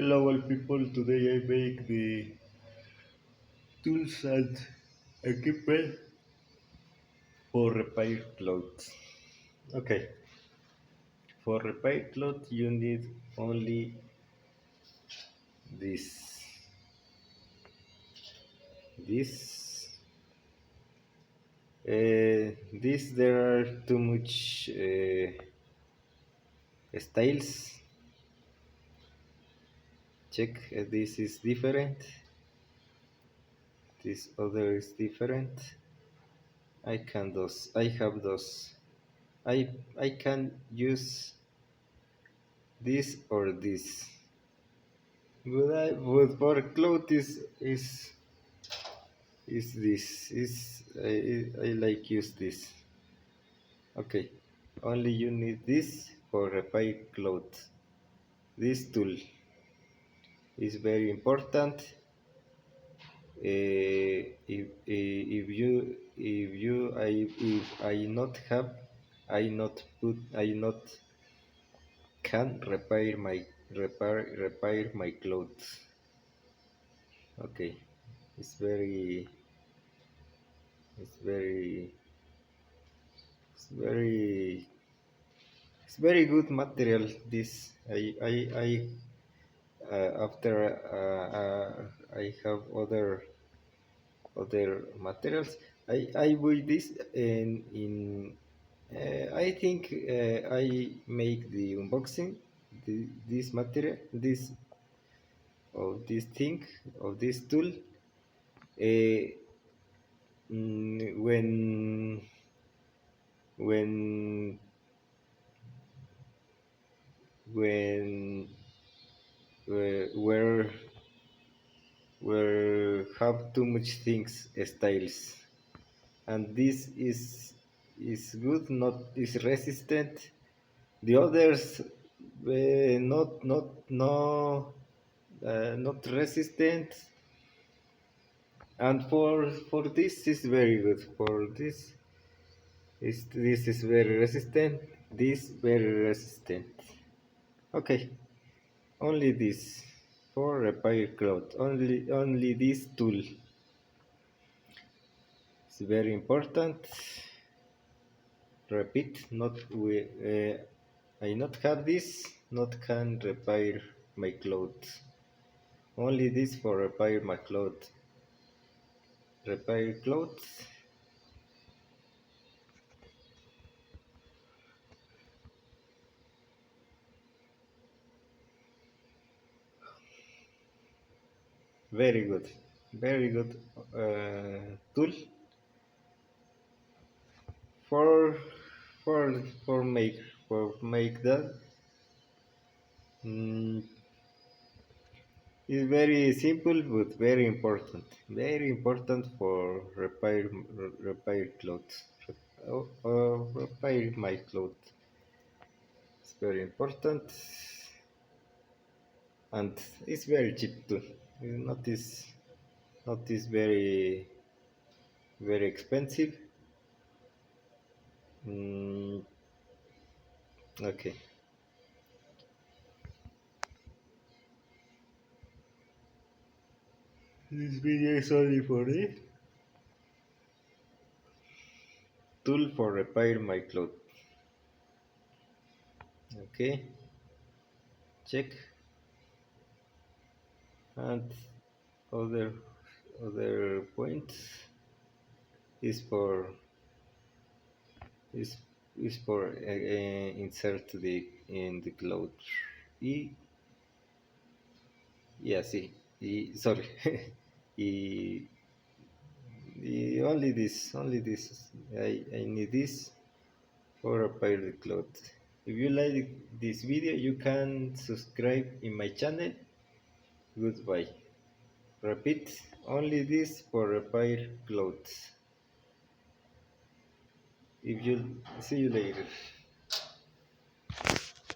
Hello all people, today I make the tools and equipment for repair clothes. Okay, for repair clothes you need only this. This, this there are too much styles. Check, this is different. This other is different. I can those. I have those. I can use this or this. But for clothes is this is I like use this. Okay, only you need this for repair clothes. This tool is very important. If I not have, I not can repair my clothes. Okay, it's very it's very it's very it's very good material. This I after I have other materials. I buy this I think I make the unboxing this material this thing of this tool when when when where have too much things styles, and this is good, not is resistant. The others not resistant, and for this is very good. For this is very resistant. This very resistant. Okay, only this for repair cloth. Only this tool is very important. Repeat, not we. I not have this. Not can repair my clothes. Only this for repair my clothes. Repair clothes. Very good. Very good tool for for make that. Mm, it's very simple but very important. Very important for repair clothes. Repair my clothes. It's very important, and it's very cheap too. It's not this very expensive. Mm, okay. This video is only for it. Tool for repair my clothes. Okay. Check, and other other points is for is is for insert the in the cloud. E yeah, see, sorry, e, only this. I need this for repair the cloud. If you like this video, you can subscribe in my channel. Goodbye. Repeat, only this for repair clothes. If you see you later.